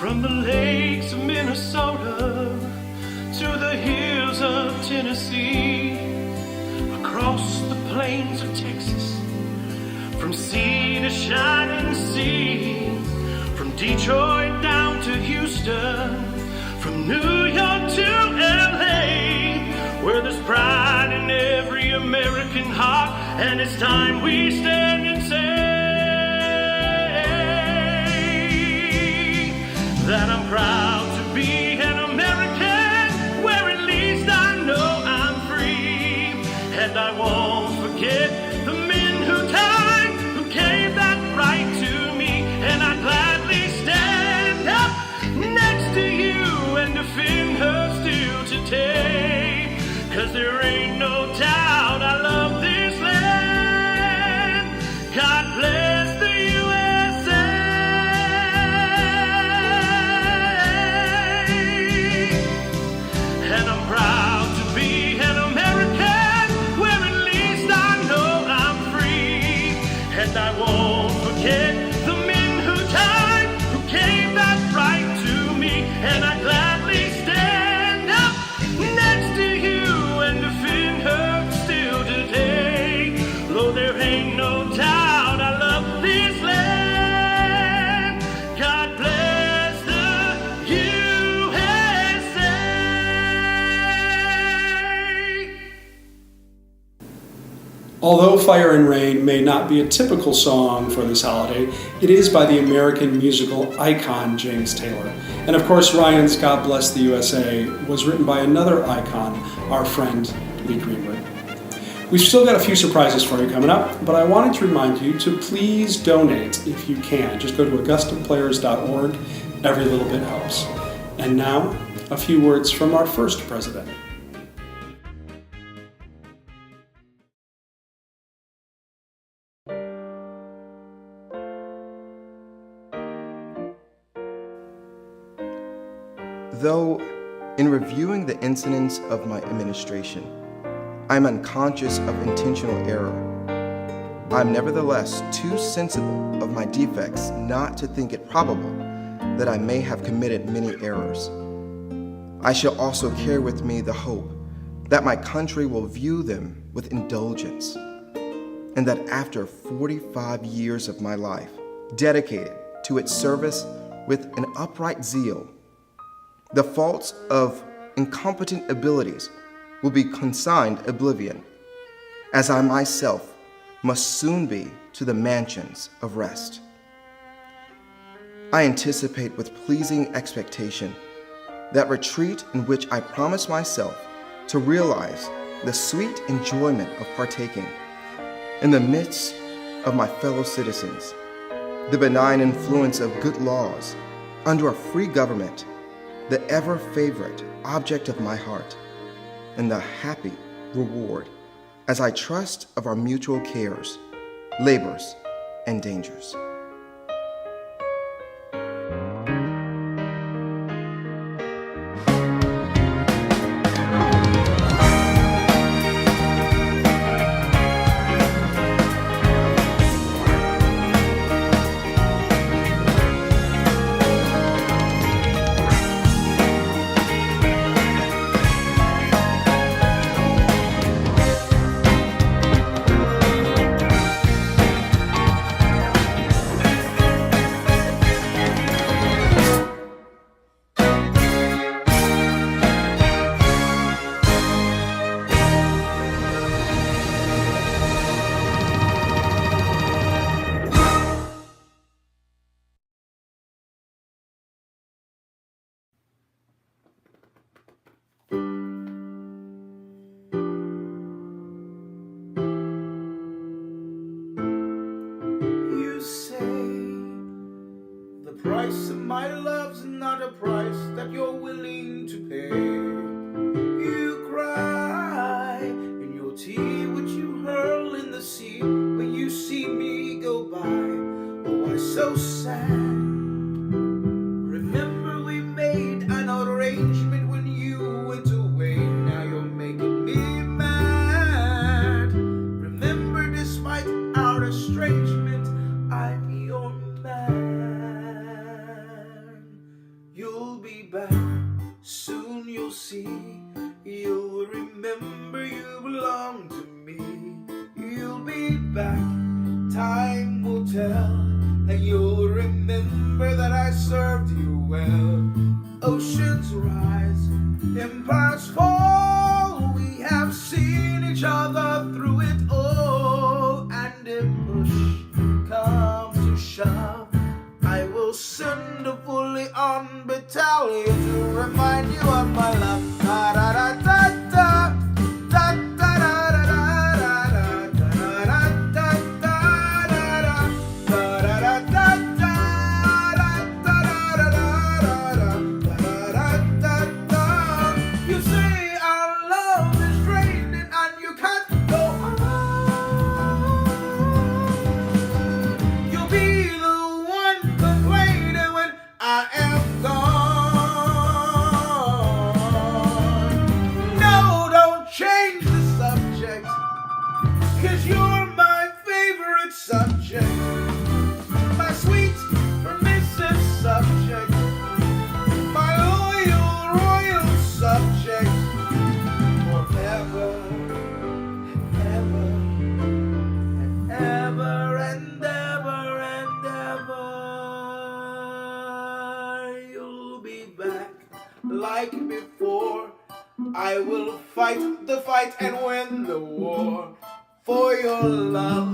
From the lakes of Minnesota to the hills of Tennessee, across the plains of Texas, from sea to shining sea, from Detroit down to Houston, from New York to LA, where there's pride in every American heart, and it's time we stand and say that I'm proud to be an American, where at least I know I'm free. And I won't forget the men who died, who gave that right to me. And I'd gladly stand up next to you and defend her still today. 'Cause there ain't no doubt I love this land. God bless the USA. And I'm proud to be an American, where at least I know I'm free. And I won't forget the men who died, who gave that right to me. And I gladly stand up next to you and defend her still today. Though there ain't no doubt I love this land. God bless the USA. Although Fire and Rain may not be a typical song for this holiday, it is by the American musical icon James Taylor. And of course, Ryan's God Bless the USA was written by another icon, our friend Lee Greenwood. We've still got a few surprises for you coming up, but I wanted to remind you to please donate if you can. Just go to AugustaPlayers.org. Every little bit helps. And now, a few words from our first president. Though, in reviewing the incidents of my administration, I'm unconscious of intentional error, I'm nevertheless too sensible of my defects not to think it probable that I may have committed many errors. I shall also carry with me the hope that my country will view them with indulgence, and that after 45 years of my life, dedicated to its service with an upright zeal, the faults of incompetent abilities will be consigned oblivion, as I myself must soon be to the mansions of rest. I anticipate with pleasing expectation that retreat in which I promise myself to realize the sweet enjoyment of partaking in the midst of my fellow citizens, the benign influence of good laws under a free government, the ever-favorite object of my heart, and the happy reward, as I trust, of our mutual cares, labors, and dangers. price of my love's not a price that you're willing to pay. You cry in your tea which you hurl in the sea when you see me go by. Oh, why so sad? Remember we made an arrangement when you went away. Now you're making me mad. Remember, despite our estrangement, I'm your man. You'll be back, soon you'll see. You'll remember you belong to me. You'll be back, time will tell. And you'll remember that I served you well. Oceans rise, empires fall. We have seen each other through it all. And if push comes to shove, I will send a fully armed battalion to remind you of my love. Da-da-da-da-da, da-da-da-da-da. Like before, I will fight the fight and win the war. For your love,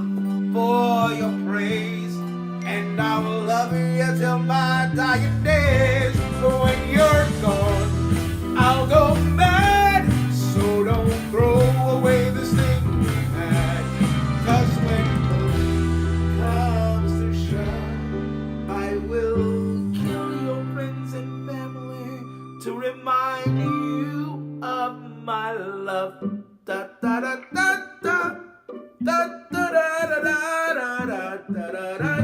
for your praise, and I will love you till my dying days. But when you're gone, I'll go mad. So don't throw away this thing we had. 'Cause when push comes to shove, I will kill your friends and family to remind you of my love. Da da da da da da da da da da da da da da.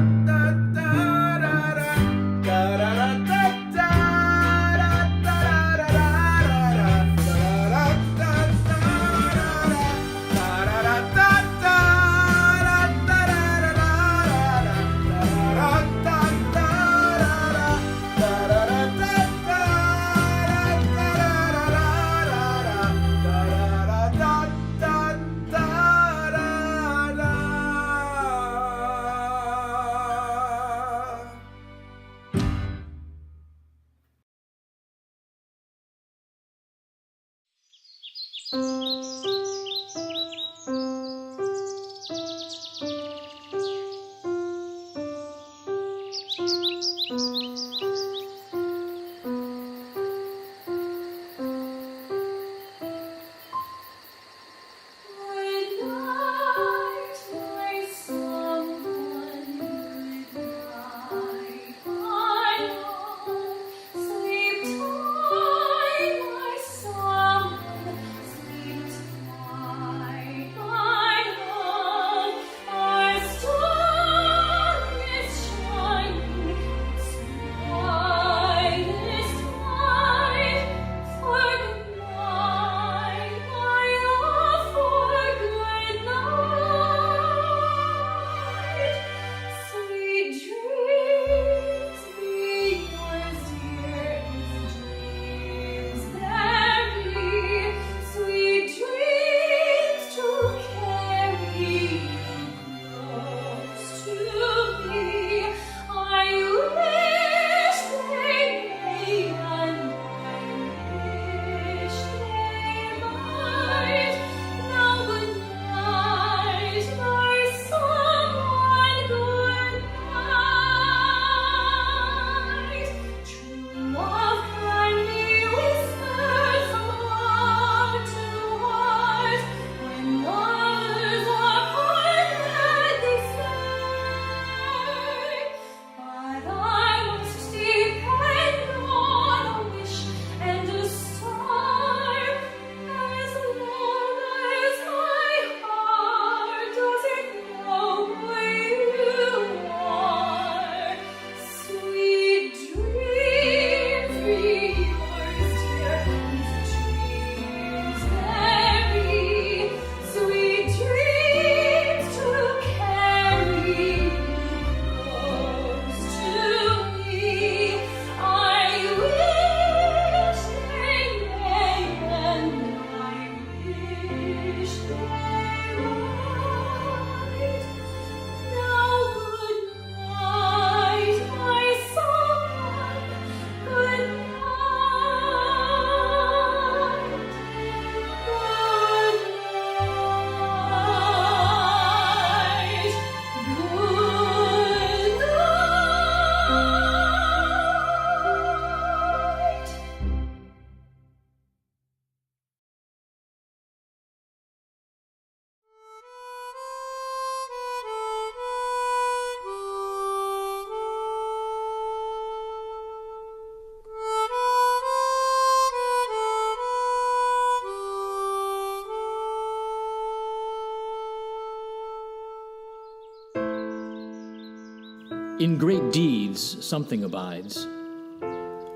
In great deeds, something abides.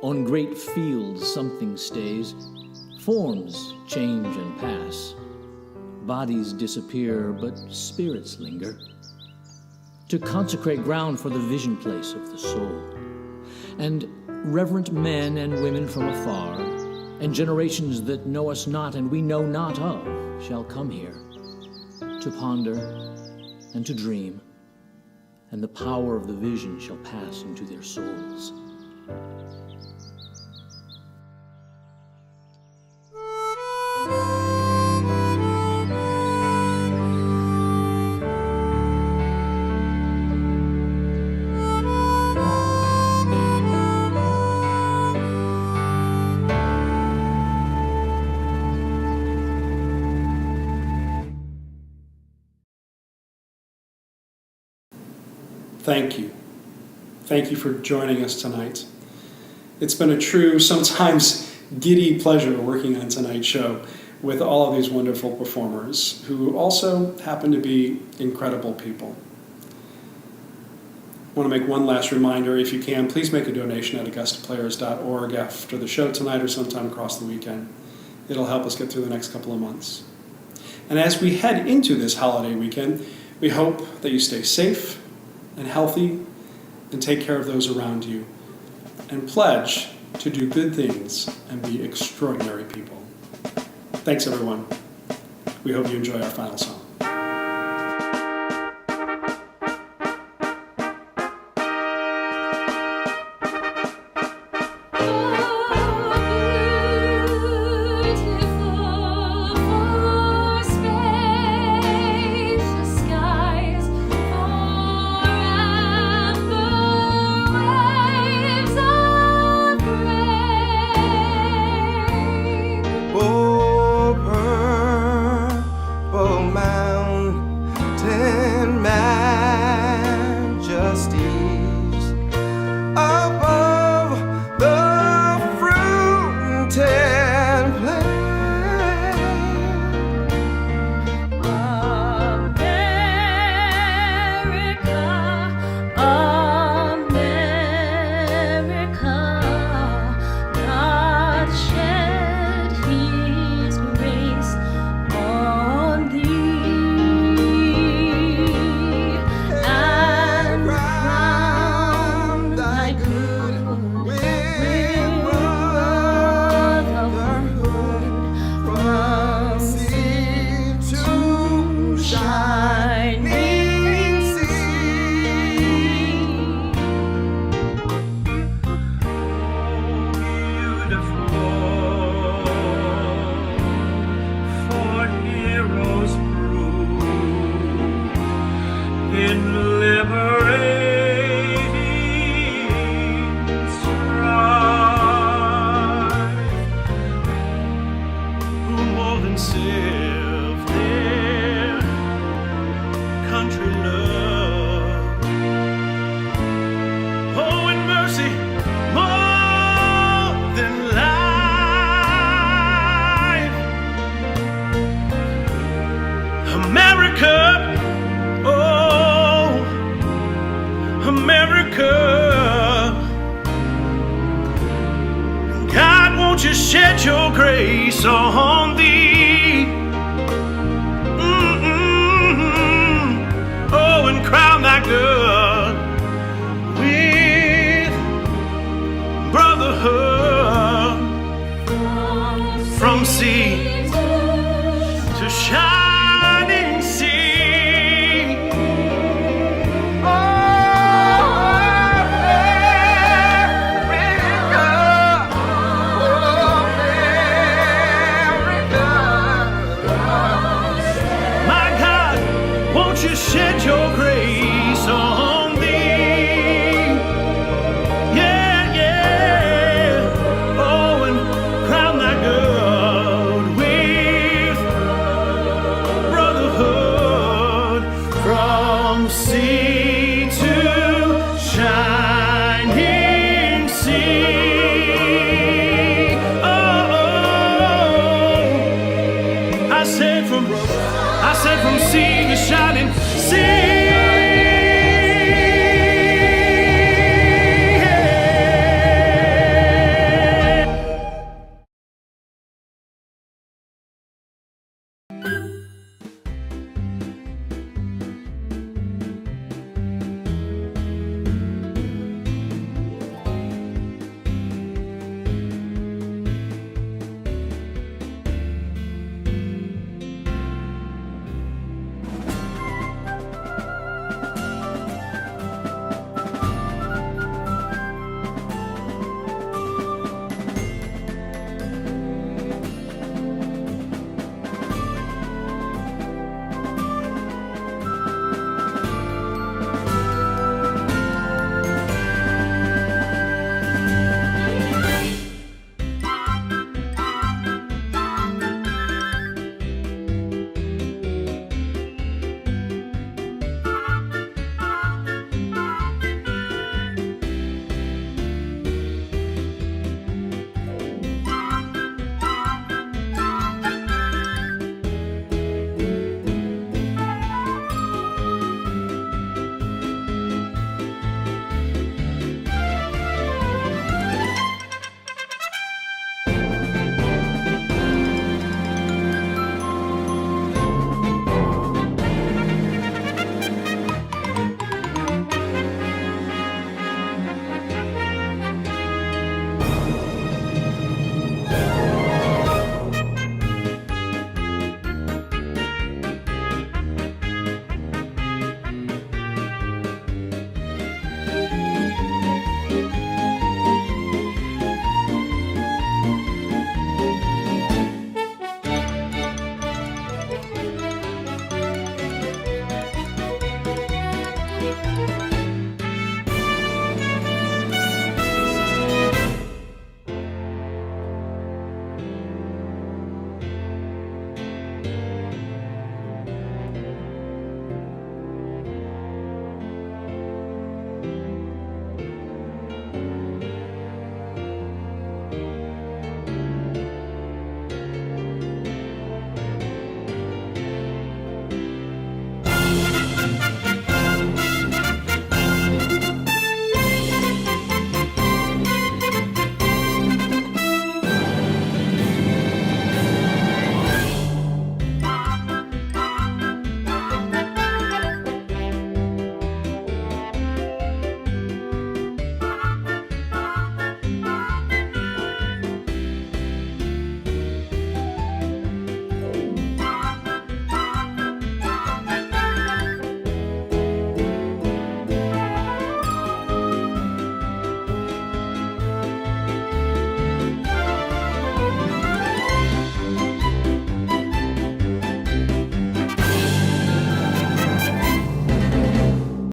On great fields, something stays. Forms change and pass. Bodies disappear, but spirits linger. To consecrate ground for the vision place of the soul. And reverent men and women from afar, and generations that know us not and we know not of, shall come here to ponder and to dream, and the power of the vision shall pass into their souls. Thank you. Thank you for joining us tonight. It's been a true, sometimes giddy pleasure working on tonight's show with all of these wonderful performers who also happen to be incredible people. I want to make one last reminder. If you can, please make a donation at augustaplayers.org after the show tonight or sometime across the weekend. It'll help us get through the next couple of months. And as we head into this holiday weekend, we hope that you stay safe and healthy, and take care of those around you, and pledge to do good things and be extraordinary people. Thanks, everyone. We hope you enjoy our final song. Shed your grace on thee. Oh, and crown thy good